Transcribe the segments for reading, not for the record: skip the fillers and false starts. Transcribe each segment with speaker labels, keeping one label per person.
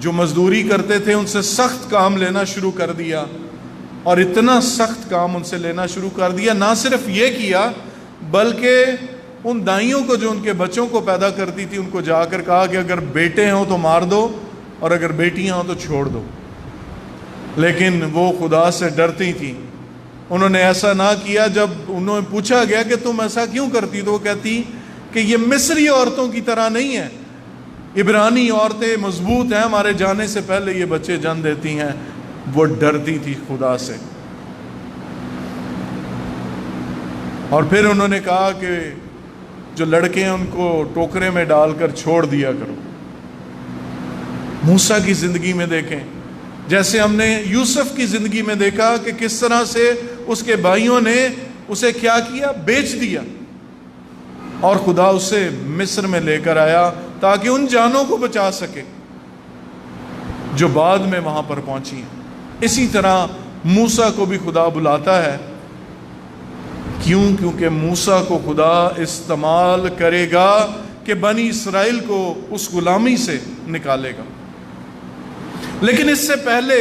Speaker 1: جو مزدوری کرتے تھے ان سے سخت کام لینا شروع کر دیا، اور اتنا سخت کام ان سے لینا شروع کر دیا، نہ صرف یہ کیا بلکہ ان دائیوں کو جو ان کے بچوں کو پیدا کرتی تھی ان کو جا کر کہا کہ اگر بیٹے ہوں تو مار دو اور اگر بیٹیاں ہوں تو چھوڑ دو۔ لیکن وہ خدا سے ڈرتی تھیں، انہوں نے ایسا نہ کیا۔ جب انہوں نے پوچھا گیا کہ تم ایسا کیوں کرتی، تو وہ کہتی کہ یہ مصری عورتوں کی طرح نہیں ہے، عبرانی عورتیں مضبوط ہیں، ہمارے جانے سے پہلے یہ بچے جن دیتی ہیں۔ وہ ڈرتی تھی خدا سے۔ اور پھر انہوں نے کہا کہ جو لڑکے ہیں ان کو ٹوکرے میں ڈال کر چھوڑ دیا کرو۔ موسیٰ کی زندگی میں دیکھیں، جیسے ہم نے یوسف کی زندگی میں دیکھا کہ کس طرح سے اس کے بھائیوں نے اسے کیا کیا، بیچ دیا، اور خدا اسے مصر میں لے کر آیا تاکہ ان جانوں کو بچا سکے جو بعد میں وہاں پر پہنچی ہیں۔ اسی طرح موسیٰ کو بھی خدا بلاتا ہے، کیونکہ موسیٰ کو خدا استعمال کرے گا کہ بنی اسرائیل کو اس غلامی سے نکالے گا۔ لیکن اس سے پہلے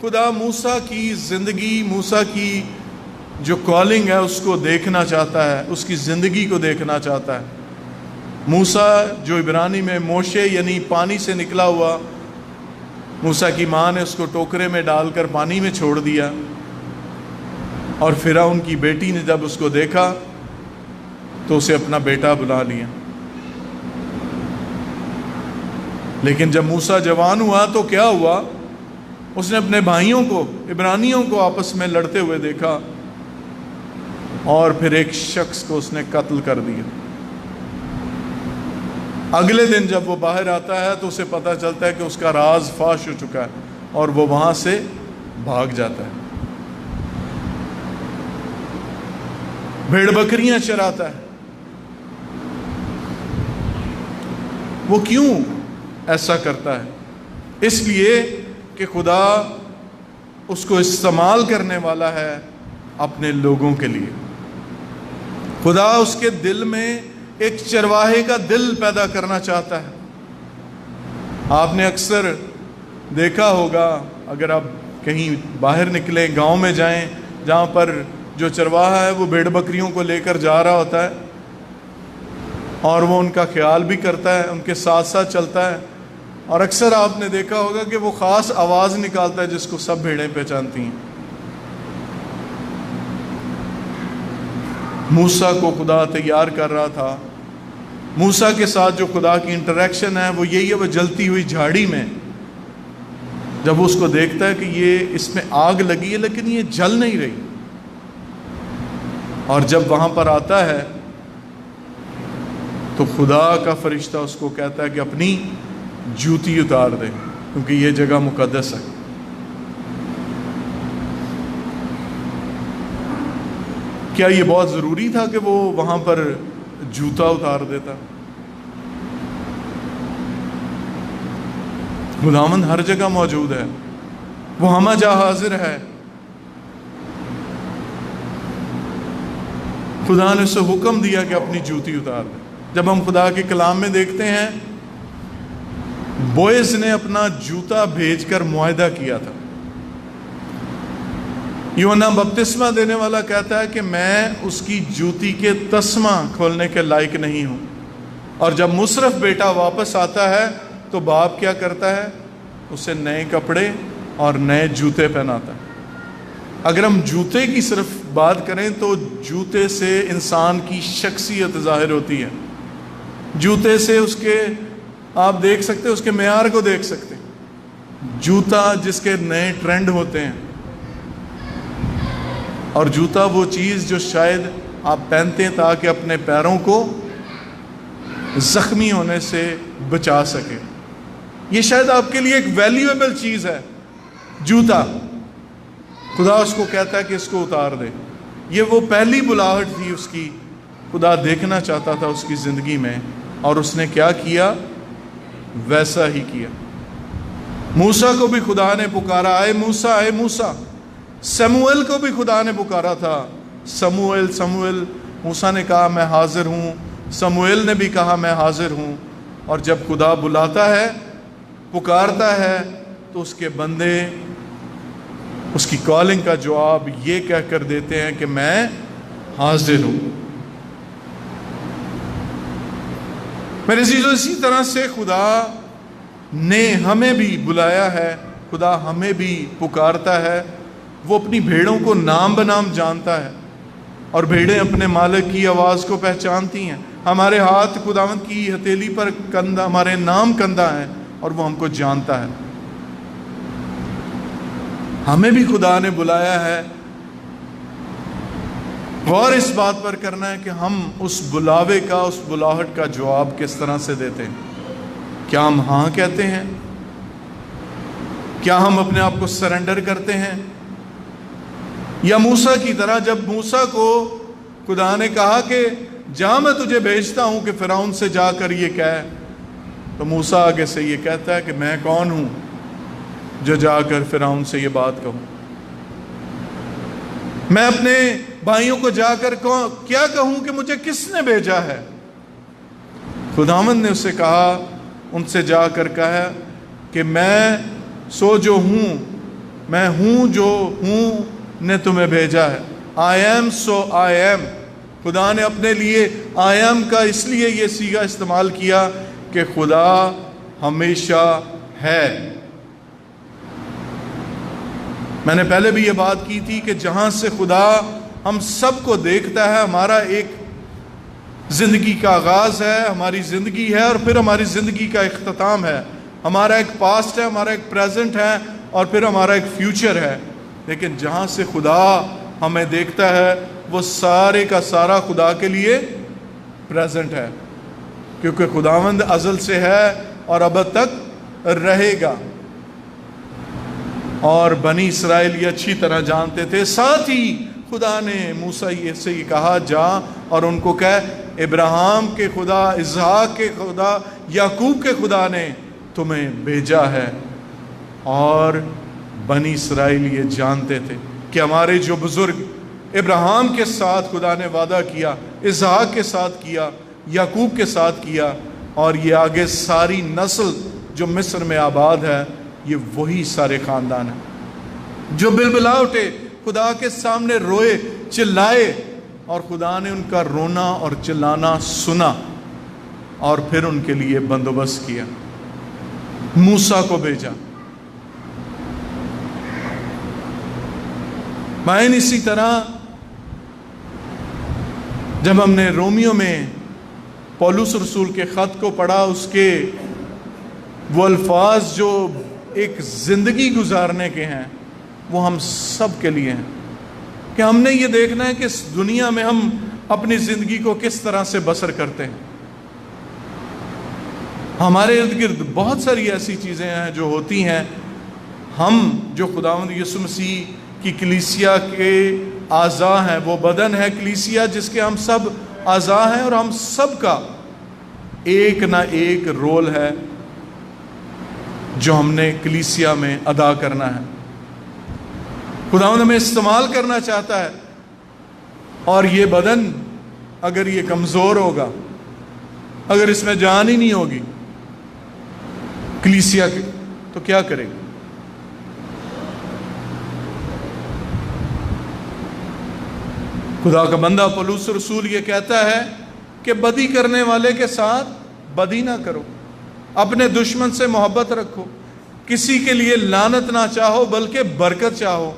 Speaker 1: خدا موسیٰ کی زندگی، موسیٰ کی جو کالنگ ہے اس کو دیکھنا چاہتا ہے، اس کی زندگی کو دیکھنا چاہتا ہے۔ موسیٰ جو عبرانی میں موشے یعنی پانی سے نکلا ہوا، موسیٰ کی ماں نے اس کو ٹوکرے میں ڈال کر پانی میں چھوڑ دیا، اور فرعون کی بیٹی نے جب اس کو دیکھا تو اسے اپنا بیٹا بنا لیا۔ لیکن جب موسیٰ جوان ہوا تو کیا ہوا، اس نے اپنے بھائیوں کو، عبرانیوں کو آپس میں لڑتے ہوئے دیکھا، اور پھر ایک شخص کو اس نے قتل کر دیا۔ اگلے دن جب وہ باہر آتا ہے تو اسے پتہ چلتا ہے کہ اس کا راز فاش ہو چکا ہے، اور وہ وہاں سے بھاگ جاتا ہے، بھیڑ بکریاں چراتا ہے۔ وہ کیوں ایسا کرتا ہے؟ اس لیے کہ خدا اس کو استعمال کرنے والا ہے اپنے لوگوں کے لیے۔ خدا اس کے دل میں ایک چرواہے کا دل پیدا کرنا چاہتا ہے۔ آپ نے اکثر دیکھا ہوگا، اگر آپ کہیں باہر نکلیں، گاؤں میں جائیں، جہاں پر جو چرواہا ہے وہ بھیڑ بکریوں کو لے کر جا رہا ہوتا ہے، اور وہ ان کا خیال بھی کرتا ہے، ان کے ساتھ ساتھ چلتا ہے، اور اکثر آپ نے دیکھا ہوگا کہ وہ خاص آواز نکالتا ہے جس کو سب بھیڑیں پہچانتی ہیں۔ موسیٰ کو خدا تیار کر رہا تھا۔ موسیٰ کے ساتھ جو خدا کی انٹریکشن ہے وہ یہی ہے، وہ جلتی ہوئی جھاڑی میں جب وہ اس کو دیکھتا ہے کہ یہ اس میں آگ لگی ہے لیکن یہ جل نہیں رہی، اور جب وہاں پر آتا ہے تو خدا کا فرشتہ اس کو کہتا ہے کہ اپنی جوتی اتار دے کیونکہ یہ جگہ مقدس ہے۔ کیا یہ بہت ضروری تھا کہ وہ وہاں پر جوتا اتار دیتا؟ خداوند ہر جگہ موجود ہے، وہ ہمہ جا حاضر ہے۔ خدا نے اسے حکم دیا کہ اپنی جوتی اتار دے۔ جب ہم خدا کے کلام میں دیکھتے ہیں، بوئز نے اپنا جوتا بھیج کر معاہدہ کیا تھا۔ یوحنا بپتسمہ دینے والا کہتا ہے کہ میں اس کی جوتی کے تسمہ کھولنے کے لائق نہیں ہوں، اور جب مصرف بیٹا واپس آتا ہے تو باپ کیا کرتا ہے؟ اسے نئے کپڑے اور نئے جوتے پہناتا ہے۔ اگر ہم جوتے کی صرف بات کریں تو جوتے سے انسان کی شخصیت ظاہر ہوتی ہے، جوتے سے اس کے آپ دیکھ سکتے، اس کے معیار کو دیکھ سکتے۔ جوتا جس کے نئے ٹرینڈ ہوتے ہیں، اور جوتا وہ چیز جو شاید آپ پہنتے ہیں تاکہ اپنے پیروں کو زخمی ہونے سے بچا سکے۔ یہ شاید آپ کے لیے ایک ویلیویبل چیز ہے، جوتا۔ خدا اس کو کہتا ہے کہ اس کو اتار دے۔ یہ وہ پہلی بلاہٹ تھی اس کی، خدا دیکھنا چاہتا تھا اس کی زندگی میں، اور اس نے کیا کیا؟ ویسا ہی کیا۔ موسیٰ کو بھی خدا نے پکارا، اے موسیٰ، اے موسیٰ۔ سموئیل کو بھی خدا نے پکارا تھا، سموئیل، سموئیل۔ موسیٰ نے کہا میں حاضر ہوں، سموئیل نے بھی کہا میں حاضر ہوں۔ اور جب خدا بلاتا ہے پکارتا ہے تو اس کے بندے اس کی کالنگ کا جواب یہ کہہ کر دیتے ہیں کہ میں حاضر ہوں۔ میرے عزیزو، اسی طرح سے خدا نے ہمیں بھی بلایا ہے، خدا ہمیں بھی پکارتا ہے۔ وہ اپنی بھیڑوں کو نام بنام جانتا ہے، اور بھیڑیں اپنے مالک کی آواز کو پہچانتی ہیں۔ ہمارے ہاتھ خداوند کی ہتھیلی پر کندہ، ہمارے نام کندہ ہیں، اور وہ ہم کو جانتا ہے۔ ہمیں بھی خدا نے بلایا ہے، غور اس بات پر کرنا ہے کہ ہم اس بلاوے کا، اس بلاہٹ کا جواب کس طرح سے دیتے ہیں۔ کیا ہم ہاں کہتے ہیں؟ کیا ہم اپنے آپ کو سرنڈر کرتے ہیں؟ یا موسیٰ کی طرح جب موسیٰ کو خدا نے کہا کہ جا میں تجھے بھیجتا ہوں کہ فرعون سے جا کر یہ کہے، تو موسیٰ آگے سے یہ کہتا ہے کہ میں کون ہوں جو جا کر فرعون سے یہ بات کہوں؟ میں اپنے بھائیوں کو جا کر کیا کہوں کہ مجھے کس نے بھیجا ہے؟ خداوند نے اسے کہا، ان سے جا کر کہا کہ میں سو جو ہوں، میں ہوں جو ہوں نے تمہیں بھیجا ہے۔ I am so I am۔ خدا نے اپنے لیے I am کا اس لیے یہ صیغہ استعمال کیا کہ خدا ہمیشہ ہے۔ میں نے پہلے بھی یہ بات کی تھی کہ جہاں سے خدا ہم سب کو دیکھتا ہے، ہمارا ایک زندگی کا آغاز ہے، ہماری زندگی ہے، اور پھر ہماری زندگی کا اختتام ہے۔ ہمارا ایک پاسٹ ہے، ہمارا ایک پریزنٹ ہے، اور پھر ہمارا ایک فیوچر ہے۔ لیکن جہاں سے خدا ہمیں دیکھتا ہے وہ سارے کا سارا خدا کے لیے پریزنٹ ہے، کیونکہ خداوند ازل سے ہے اور ابد تک رہے گا۔ اور بنی اسرائیل یہ اچھی طرح جانتے تھے۔ ساتھ ہی خدا نے موسیٰ سے یہ کہا، جا اور ان کو کہہ ابراہیم کے خدا، اسحاق کے خدا، یعقوب کے خدا نے تمہیں بھیجا ہے۔ اور بنی اسرائیل یہ جانتے تھے کہ ہمارے جو بزرگ ابراہیم کے ساتھ خدا نے وعدہ کیا، اسحاق کے ساتھ کیا، یعقوب کے ساتھ کیا، اور یہ آگے ساری نسل جو مصر میں آباد ہے، یہ وہی سارے خاندان ہیں جو بلبلا اٹھے، خدا کے سامنے روئے، چلائے، اور خدا نے ان کا رونا اور چلانا سنا، اور پھر ان کے لیے بندوبست کیا، موسیٰ کو بھیجا۔ مائن اسی طرح جب ہم نے رومیو میں پولس رسول کے خط کو پڑھا، اس کے وہ الفاظ جو ایک زندگی گزارنے کے ہیں، وہ ہم سب کے لیے ہیں کہ ہم نے یہ دیکھنا ہے کہ اس دنیا میں ہم اپنی زندگی کو کس طرح سے بسر کرتے ہیں۔ ہمارے ارد گرد بہت ساری ایسی چیزیں ہیں جو ہوتی ہیں، ہم جو خداوند یسوع مسیح کی کلیسیا کے اعضاء ہیں، وہ بدن ہے کلیسیا جس کے ہم سب اعضاء ہیں، اور ہم سب کا ایک نہ ایک رول ہے جو ہم نے کلیسیا میں ادا کرنا ہے۔ خداوند ہمیں استعمال کرنا چاہتا ہے، اور یہ بدن اگر یہ کمزور ہوگا، اگر اس میں جان ہی نہیں ہوگی کلیسیا کی، تو کیا کرے گا؟ خدا کا بندہ پولس رسول یہ کہتا ہے کہ بدی کرنے والے کے ساتھ بدی نہ کرو، اپنے دشمن سے محبت رکھو، کسی کے لیے لعنت نہ چاہو بلکہ برکت چاہو،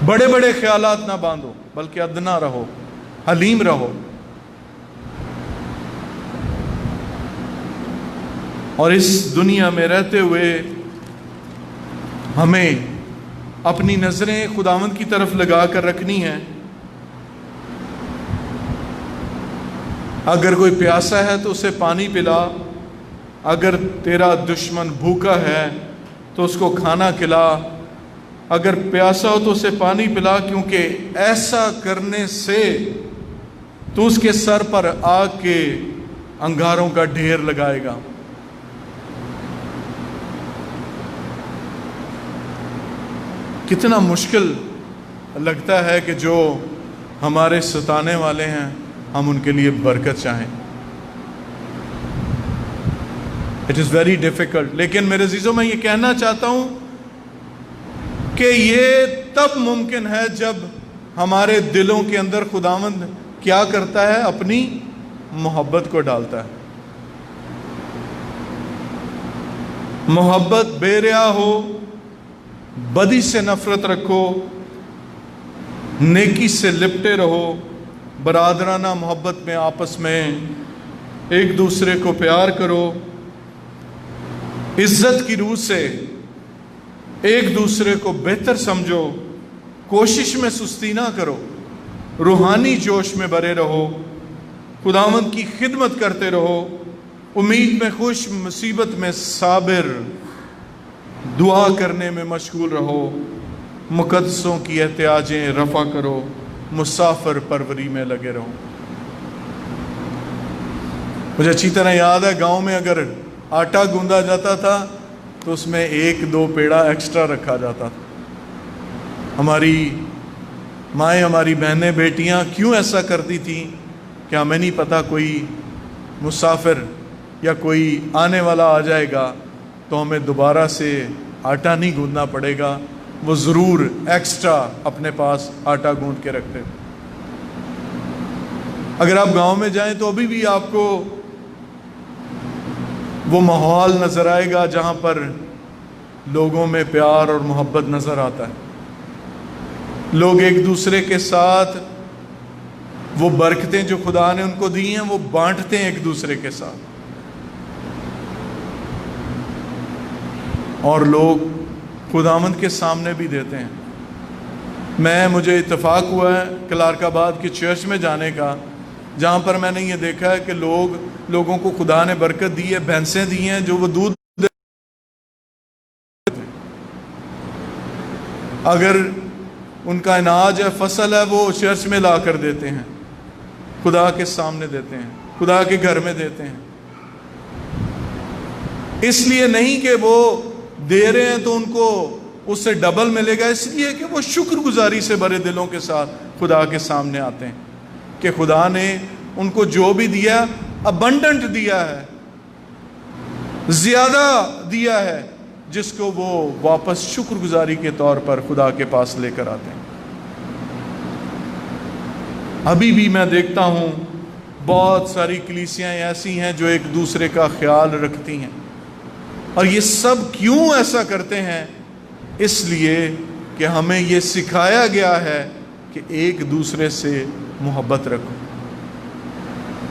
Speaker 1: بڑے بڑے خیالات نہ باندھو بلکہ ادنا رہو، حلیم رہو۔ اور اس دنیا میں رہتے ہوئے ہمیں اپنی نظریں خداوند کی طرف لگا کر رکھنی ہیں۔ اگر کوئی پیاسا ہے تو اسے پانی پلا، اگر تیرا دشمن بھوکا ہے تو اس کو کھانا کھلا، اگر پیاسا ہو تو اسے پانی پلا، کیونکہ ایسا کرنے سے تو اس کے سر پر آگ کے انگاروں کا ڈھیر لگائے گا۔ کتنا مشکل لگتا ہے کہ جو ہمارے ستانے والے ہیں ہم ان کے لیے برکت چاہیں۔ It is very difficult. لیکن میرے عزیزوں میں یہ کہنا چاہتا ہوں کہ یہ تب ممکن ہے جب ہمارے دلوں کے اندر خداوند کیا کرتا ہے؟ اپنی محبت کو ڈالتا ہے. محبت بے ریا ہو، بدی سے نفرت رکھو، نیکی سے لپٹے رہو، برادرانہ محبت میں آپس میں ایک دوسرے کو پیار کرو، عزت کی روح سے ایک دوسرے کو بہتر سمجھو، کوشش میں سستی نہ کرو، روحانی جوش میں بھرے رہو، خداوند کی خدمت کرتے رہو، امید میں خوش، مصیبت میں صابر، دعا کرنے میں مشغول رہو، مقدسوں کی احتیاجیں رفع کرو، مسافر پروری میں لگے رہو. مجھے اچھی طرح یاد ہے گاؤں میں اگر آٹا گوندا جاتا تھا تو اس میں 1-2 پیڑا ایکسٹرا رکھا جاتا تھا. ہماری مائیں، ہماری بہنیں، بیٹیاں کیوں ایسا کرتی تھیں کہ ہمیں نہیں پتہ کوئی مسافر یا کوئی آنے والا آ جائے گا تو ہمیں دوبارہ سے آٹا نہیں گوندنا پڑے گا. وہ ضرور ایکسٹرا اپنے پاس آٹا گوند کے رکھتے. اگر آپ گاؤں میں جائیں تو ابھی بھی آپ کو وہ ماحول نظر آئے گا جہاں پر لوگوں میں پیار اور محبت نظر آتا ہے. لوگ ایک دوسرے کے ساتھ وہ برکتیں جو خدا نے ان کو دی ہیں وہ بانٹتے ہیں ایک دوسرے کے ساتھ. اور لوگ خداوند کے سامنے بھی دیتے ہیں. مجھے اتفاق ہوا ہے کلارک آباد کی چرچ میں جانے کا، جہاں پر میں نے یہ دیکھا ہے کہ لوگوں کو خدا نے برکت دی ہے، بھینسیں دی ہیں جو وہ دودھ اگر ان کا اناج ہے، فصل ہے، وہ چرچ میں لا کر دیتے ہیں، خدا کے سامنے دیتے ہیں، خدا کے گھر میں دیتے ہیں. اس لیے نہیں کہ وہ دے رہے ہیں تو ان کو اس سے ڈبل ملے گا، اس لیے کہ وہ شکر گزاری سے بھرے دلوں کے ساتھ خدا کے سامنے آتے ہیں کہ خدا نے ان کو جو بھی دیا ابنڈنٹ دیا ہے، زیادہ دیا ہے، جس کو وہ واپس شکر گزاری کے طور پر خدا کے پاس لے کر آتے ہیں. ابھی بھی میں دیکھتا ہوں بہت ساری کلیسیاں ایسی ہیں جو ایک دوسرے کا خیال رکھتی ہیں. اور یہ سب کیوں ایسا کرتے ہیں؟ اس لیے کہ ہمیں یہ سکھایا گیا ہے کہ ایک دوسرے سے محبت رکھو.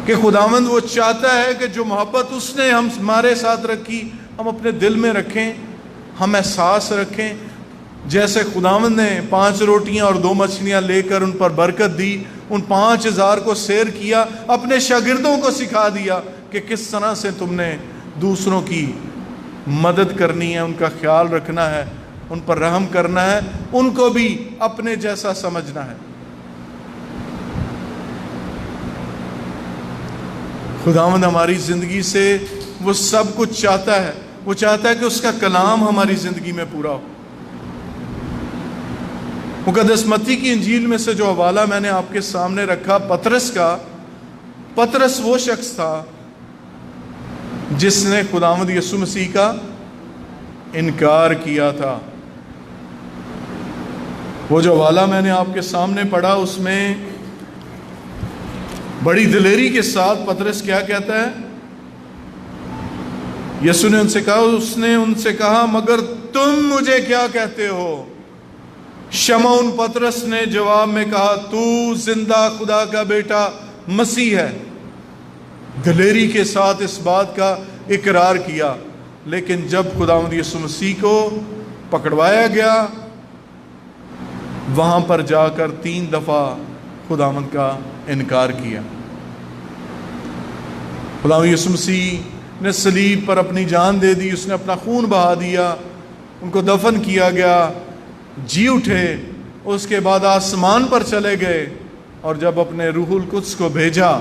Speaker 1: کہ خداوند وہ چاہتا ہے کہ جو محبت اس نے ہمارے ساتھ رکھی ہم اپنے دل میں رکھیں، ہم احساس رکھیں. جیسے خداوند نے 5 روٹیاں اور 2 مچھلیاں لے کر ان پر برکت دی، ان 5000 کو سیر کیا، اپنے شاگردوں کو سکھا دیا کہ کس طرح سے تم نے دوسروں کی مدد کرنی ہے، ان کا خیال رکھنا ہے، ان پر رحم کرنا ہے، ان کو بھی اپنے جیسا سمجھنا ہے. خداوند ہماری زندگی سے وہ سب کچھ چاہتا ہے. وہ چاہتا ہے کہ اس کا کلام ہماری زندگی میں پورا ہو. مقدس متی کی انجیل میں سے جو حوالہ میں نے آپ کے سامنے رکھا پطرس کا، پطرس وہ شخص تھا جس نے خداوند یسوع مسیح کا انکار کیا تھا. وہ جو حوالہ میں نے آپ کے سامنے پڑھا اس میں بڑی دلیری کے ساتھ پطرس کیا کہتا ہے؟ یسوع نے اس نے ان سے کہا مگر تم مجھے کیا کہتے ہو؟ شمعون پطرس نے جواب میں کہا تو زندہ خدا کا بیٹا مسیح ہے. دلیری کے ساتھ اس بات کا اقرار کیا. لیکن جب خداوند یسوع مسیح کو پکڑوایا گیا وہاں پر جا کر 3 دفعہ خداوند کا انکار کیا. خداوند یسوع مسیح نے صلیب پر اپنی جان دے دی، اس نے اپنا خون بہا دیا، ان کو دفن کیا گیا، جی اٹھے، اس کے بعد آسمان پر چلے گئے، اور جب اپنے روح القدس کو بھیجا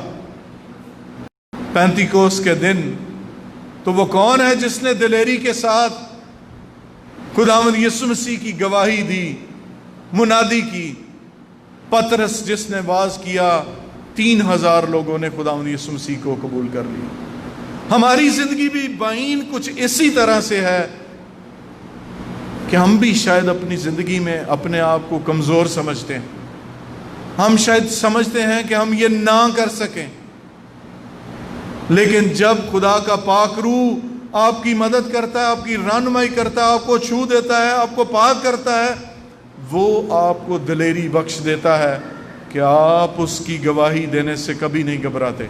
Speaker 1: پینتیکوس کے دن، تو وہ کون ہے جس نے دلیری کے ساتھ خداوند یسوع مسیح کی گواہی دی، منادی کی؟ پطرس، جس نے واعظ کیا 3000 لوگوں نے خداوند یسوع مسیح کو قبول کر لیا. ہماری زندگی بھی بعین کچھ اسی طرح سے ہے کہ ہم بھی شاید اپنی زندگی میں اپنے آپ کو کمزور سمجھتے ہیں. ہم شاید سمجھتے ہیں کہ ہم یہ نہ کر سکیں، لیکن جب خدا کا پاک روح آپ کی مدد کرتا ہے، آپ کی رہنمائی کرتا ہے، آپ کو چھو دیتا ہے، آپ کو پاک کرتا ہے، وہ آپ کو دلیری بخش دیتا ہے کہ آپ اس کی گواہی دینے سے کبھی نہیں گھبراتے.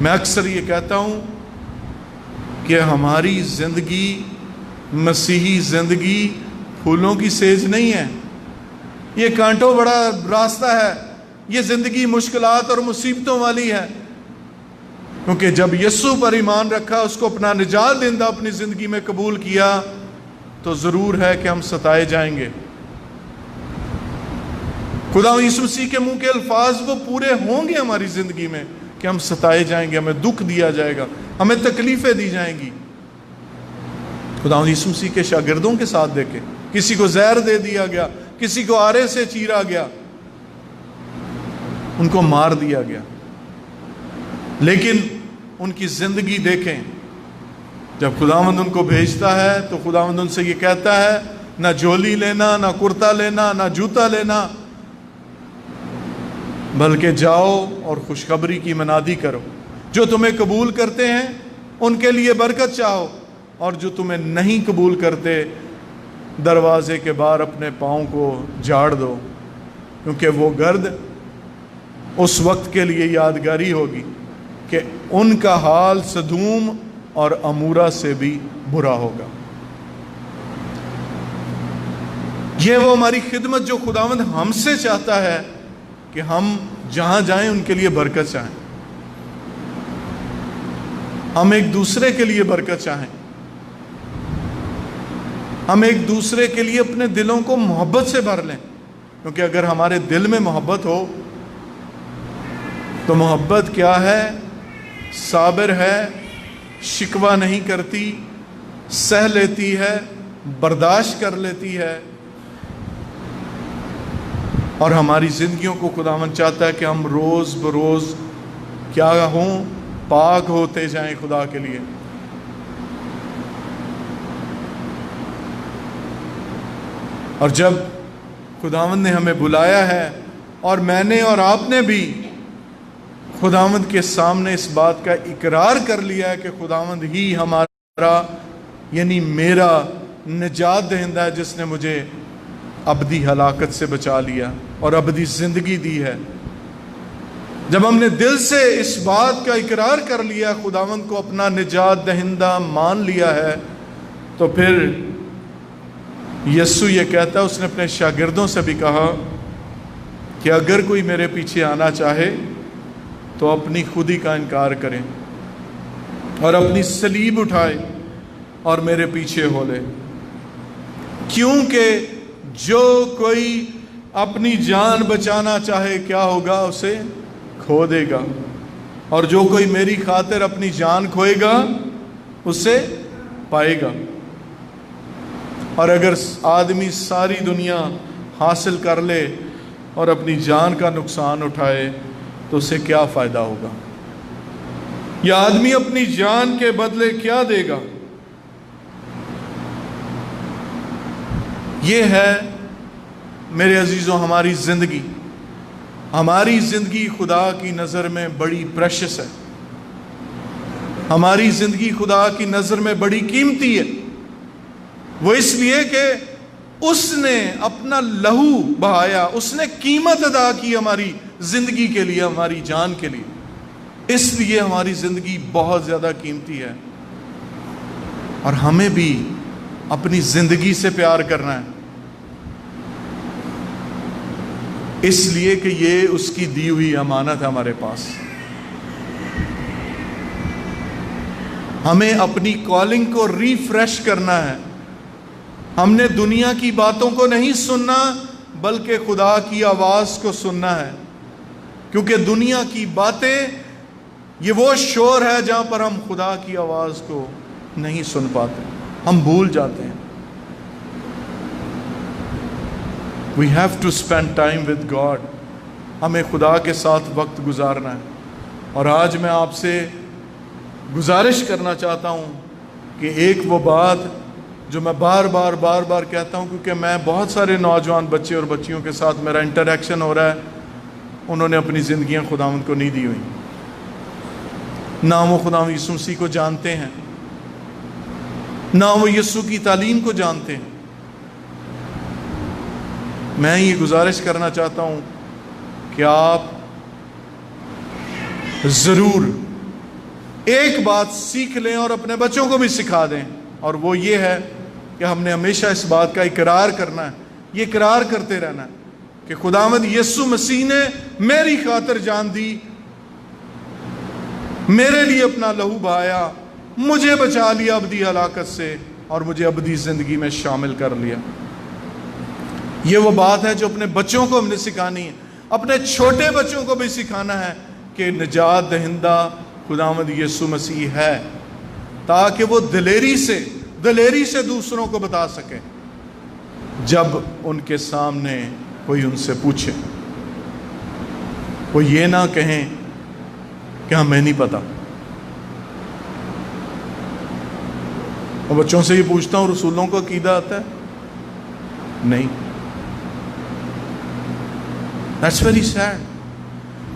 Speaker 1: میں اکثر یہ کہتا ہوں کہ ہماری زندگی، مسیحی زندگی پھولوں کی سیج نہیں ہے. یہ کانٹوں بڑا راستہ ہے، یہ زندگی مشکلات اور مصیبتوں والی ہے. کیونکہ جب یسوع پر ایمان رکھا، اس کو اپنا نجات دہندہ اپنی زندگی میں قبول کیا، تو ضرور ہے کہ ہم ستائے جائیں گے. خدا یسوع مسیح کے منہ کے الفاظ وہ پورے ہوں گے ہماری زندگی میں کہ ہم ستائے جائیں گے، ہمیں دکھ دیا جائے گا، ہمیں تکلیفیں دی جائیں گی. خدا یسوع مسیح کے شاگردوں کے ساتھ دیکھیں، کسی کو زہر دے دیا گیا، کسی کو آرے سے چیرا گیا، ان کو مار دیا گیا، لیکن ان کی زندگی دیکھیں. جب خداوند ان کو بھیجتا ہے تو خداوند ان سے یہ کہتا ہے، نہ جولی لینا، نہ کرتا لینا، نہ جوتا لینا، بلکہ جاؤ اور خوشخبری کی منادی کرو. جو تمہیں قبول کرتے ہیں ان کے لیے برکت چاہو، اور جو تمہیں نہیں قبول کرتے دروازے کے باہر اپنے پاؤں کو جھاڑ دو، کیونکہ وہ گرد اس وقت کے لیے یادگاری ہوگی کہ ان کا حال سدوم اور عمورہ سے بھی برا ہوگا. یہ وہ ہماری خدمت جو خداوند ہم سے چاہتا ہے کہ ہم جہاں جائیں ان کے لیے برکت چاہیں، ہم ایک دوسرے کے لیے برکت چاہیں، ہم ایک دوسرے کے لیے اپنے دلوں کو محبت سے بھر لیں. کیونکہ اگر ہمارے دل میں محبت ہو تو محبت کیا ہے؟ صابر ہے، شکوہ نہیں کرتی، سہ لیتی ہے، برداشت کر لیتی ہے. اور ہماری زندگیوں کو خداوند چاہتا ہے کہ ہم روز بروز کیا ہوں؟ پاک ہوتے جائیں خدا کے لیے. اور جب خداوند نے ہمیں بلایا ہے، اور میں نے اور آپ نے بھی خداوند کے سامنے اس بات کا اقرار کر لیا ہے کہ خداوند ہی ہمارا یعنی میرا نجات دہندہ ہے، جس نے مجھے ابدی ہلاکت سے بچا لیا اور ابدی زندگی دی ہے. جب ہم نے دل سے اس بات کا اقرار کر لیا، خداوند کو اپنا نجات دہندہ مان لیا ہے، تو پھر یسوع یہ کہتا ہے، اس نے اپنے شاگردوں سے بھی کہا کہ اگر کوئی میرے پیچھے آنا چاہے تو اپنی خودی کا انکار کریں اور اپنی صلیب اٹھائے اور میرے پیچھے ہو لے. کیونکہ جو کوئی اپنی جان بچانا چاہے کیا ہوگا؟ اسے کھو دے گا، اور جو کوئی میری خاطر اپنی جان کھوئے گا اسے پائے گا. اور اگر آدمی ساری دنیا حاصل کر لے اور اپنی جان کا نقصان اٹھائے تو اسے کیا فائدہ ہوگا؟ یا آدمی اپنی جان کے بدلے کیا دے گا؟ یہ ہے میرے عزیزوں ہماری زندگی. ہماری زندگی خدا کی نظر میں بڑی پریشس ہے. ہماری زندگی خدا کی نظر میں بڑی قیمتی ہے. وہ اس لیے کہ اس نے اپنا لہو بہایا، اس نے قیمت ادا کی ہماری زندگی کے لیے، ہماری جان کے لیے. اس لیے ہماری زندگی بہت زیادہ قیمتی ہے، اور ہمیں بھی اپنی زندگی سے پیار کرنا ہے، اس لیے کہ یہ اس کی دی ہوئی امانت ہے ہمارے پاس. ہمیں اپنی کالنگ کو ریفریش کرنا ہے. ہم نے دنیا کی باتوں کو نہیں سننا بلکہ خدا کی آواز کو سننا ہے. کیونکہ دنیا کی باتیں یہ وہ شور ہے جہاں پر ہم خدا کی آواز کو نہیں سن پاتے، ہم بھول جاتے ہیں. We have to spend time with God. ہمیں خدا کے ساتھ وقت گزارنا ہے. اور آج میں آپ سے گزارش کرنا چاہتا ہوں کہ ایک وہ بات جو میں بار بار کہتا ہوں، کیونکہ میں بہت سارے نوجوان بچے اور بچیوں کے ساتھ میرا انٹریکشن ہو رہا ہے، انہوں نے اپنی زندگیاں خداوند کو نہیں دی ہوئی، نہ وہ خداوند یسوع مسیح کو جانتے ہیں، نہ وہ یسوع کی تعلیم کو جانتے ہیں۔ میں یہ گزارش کرنا چاہتا ہوں کہ آپ ضرور ایک بات سیکھ لیں اور اپنے بچوں کو بھی سکھا دیں، اور وہ یہ ہے کہ ہم نے ہمیشہ اس بات کا اقرار کرنا ہے، یہ اقرار کرتے رہنا ہے کہ خداوند یسوع مسیح نے میری خاطر جان دی، میرے لیے اپنا لہو بہایا، مجھے بچا لیا ابدی ہلاکت سے اور مجھے ابدی زندگی میں شامل کر لیا۔ یہ وہ بات ہے جو اپنے بچوں کو ہم نے سکھانی ہے، اپنے چھوٹے بچوں کو بھی سکھانا ہے کہ نجات دہندہ خداوند یسوع مسیح ہے، تاکہ وہ دلیری سے دوسروں کو بتا سکے جب ان کے سامنے کوئی ان سے پوچھے، وہ یہ نہ کہیں کہ ہمیں نہیں پتا۔ اور بچوں سے یہ پوچھتا ہوں، رسولوں کو عقیدہ آتا ہے؟ نہیں۔ That's very sad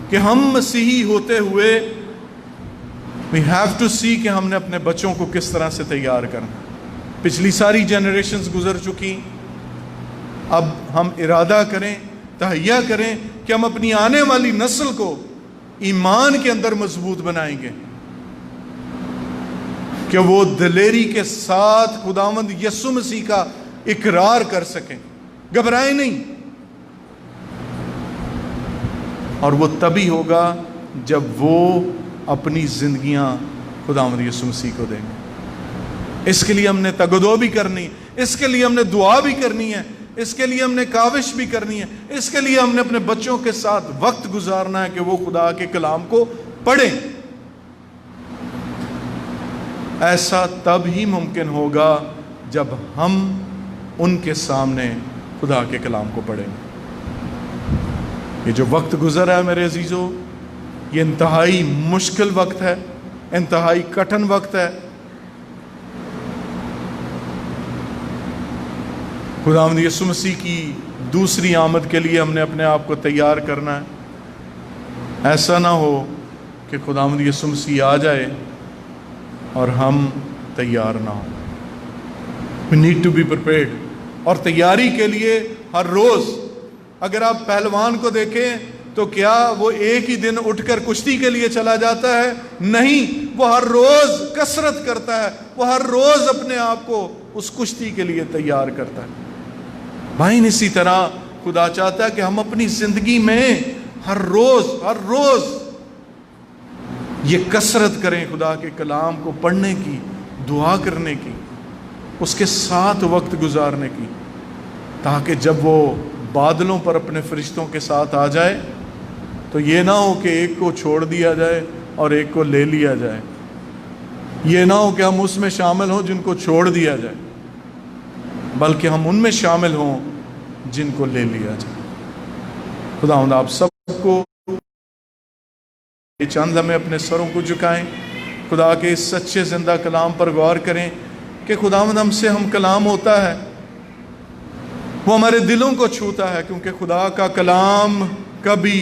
Speaker 1: کہ ہم مسیحی ہوتے ہوئے we have to see کہ ہم نے اپنے بچوں کو کس طرح سے تیار کرنا۔ پچھلی ساری جنریشنز گزر چکی، اب ہم ارادہ کریں، تہیہ کریں کہ ہم اپنی آنے والی نسل کو ایمان کے اندر مضبوط بنائیں گے کہ وہ دلیری کے ساتھ خداوند یسوع مسیح کا اقرار کر سکیں، گھبرائیں نہیں۔ اور وہ تبھی ہوگا جب وہ اپنی زندگیاں خداوند یسوع مسیح کو دیں گے۔ اس کے لیے ہم نے تگدو بھی کرنی، اس کے لیے ہم نے دعا بھی کرنی ہے، اس کے لیے ہم نے کاوش بھی کرنی ہے، اس کے لیے ہم نے اپنے بچوں کے ساتھ وقت گزارنا ہے کہ وہ خدا کے کلام کو پڑھیں۔ ایسا تب ہی ممکن ہوگا جب ہم ان کے سامنے خدا کے کلام کو پڑھیں گے۔ یہ جو وقت گزرا ہے میرے عزیزو، یہ انتہائی مشکل وقت ہے، انتہائی کٹھن وقت ہے۔ خداوند یسوع مسیح کی دوسری آمد کے لیے ہم نے اپنے آپ کو تیار کرنا ہے۔ ایسا نہ ہو کہ خداوند یسوع مسیح آ جائے اور ہم تیار نہ ہوں۔ We need to be prepared۔ اور تیاری کے لیے ہر روز، اگر آپ پہلوان کو دیکھیں تو کیا وہ ایک ہی دن اٹھ کر کشتی کے لیے چلا جاتا ہے؟ نہیں، وہ ہر روز کسرت کرتا ہے، وہ ہر روز اپنے آپ کو اس کشتی کے لیے تیار کرتا ہے۔ بھائین، اسی طرح خدا چاہتا ہے کہ ہم اپنی زندگی میں ہر روز یہ کسرت کریں، خدا کے کلام کو پڑھنے کی، دعا کرنے کی، اس کے ساتھ وقت گزارنے کی، تاکہ جب وہ بادلوں پر اپنے فرشتوں کے ساتھ آ جائے تو یہ نہ ہو کہ ایک کو چھوڑ دیا جائے اور ایک کو لے لیا جائے، یہ نہ ہو کہ ہم اس میں شامل ہوں جن کو چھوڑ دیا جائے، بلکہ ہم ان میں شامل ہوں جن کو لے لیا جائے۔ خداوند آپ سب کو چند لمحے اپنے سروں کو جھکائیں، خدا کے اس سچے زندہ کلام پر غور کریں کہ خداوند ہم سے ہم کلام ہوتا ہے، وہ ہمارے دلوں کو چھوتا ہے، کیونکہ خدا کا کلام کبھی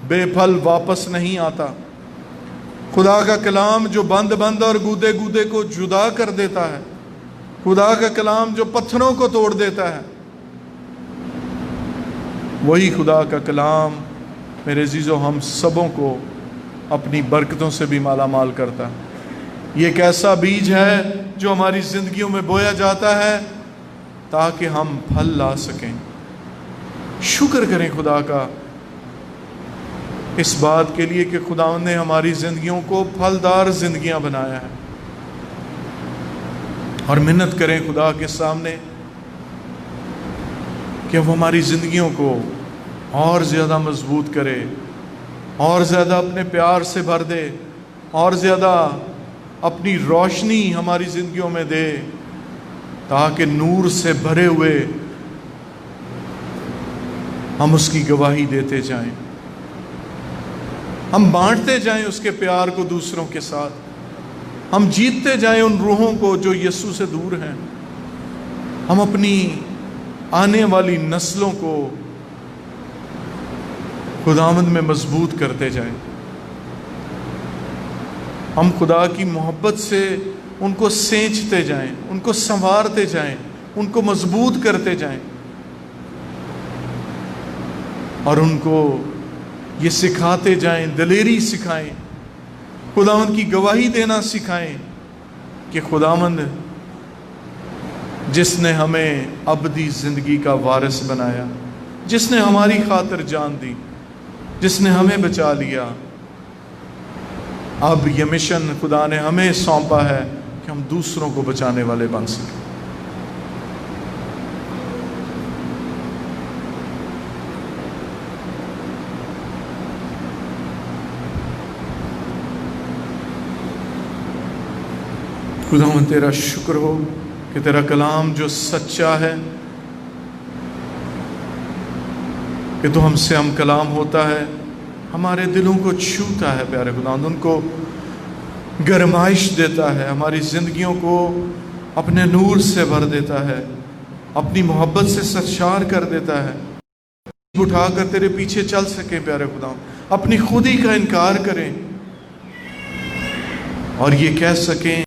Speaker 1: بے پھل واپس نہیں آتا۔ خدا کا کلام جو بند اور گودے کو جدا کر دیتا ہے، خدا کا کلام جو پتھروں کو توڑ دیتا ہے، وہی خدا کا کلام میرے عزیزو ہم سبوں کو اپنی برکتوں سے بھی مالا مال کرتا ہے۔ یہ ایک ایسا بیج ہے جو ہماری زندگیوں میں بویا جاتا ہے تاکہ ہم پھل لا سکیں۔ شکر کریں خدا کا اس بات کے لیے کہ خدا نے ہماری زندگیوں کو پھلدار زندگیاں بنایا ہے، اور منت کریں خدا کے سامنے کہ وہ ہماری زندگیوں کو اور زیادہ مضبوط کرے، اور زیادہ اپنے پیار سے بھر دے، اور زیادہ اپنی روشنی ہماری زندگیوں میں دے، تاکہ نور سے بھرے ہوئے ہم اس کی گواہی دیتے جائیں۔ ہم بانٹتے جائیں اس کے پیار کو دوسروں کے ساتھ، ہم جیتتے جائیں ان روحوں کو جو یسوع سے دور ہیں، ہم اپنی آنے والی نسلوں کو خداوند میں مضبوط کرتے جائیں، ہم خدا کی محبت سے ان کو سینچتے جائیں، ان کو سنوارتے جائیں، ان کو مضبوط کرتے جائیں، اور ان کو یہ سکھاتے جائیں، دلیری سکھائیں، خداوند کی گواہی دینا سکھائیں کہ خداوند جس نے ہمیں ابدی زندگی کا وارث بنایا، جس نے ہماری خاطر جان دی، جس نے ہمیں بچا لیا، اب یہ مشن خدا نے ہمیں سونپا ہے کہ ہم دوسروں کو بچانے والے بن سکیں۔ خداوند تیرا شکر ہو کہ تیرا کلام جو سچا ہے، کہ تو ہم سے ہم کلام ہوتا ہے، ہمارے دلوں کو چھوتا ہے پیارے خداوند، ان کو گرمائش دیتا ہے، ہماری زندگیوں کو اپنے نور سے بھر دیتا ہے، اپنی محبت سے سرشار کر دیتا ہے، اٹھا کر تیرے پیچھے چل سکیں پیارے خداوند، اپنی خودی کا انکار کریں اور یہ کہہ سکیں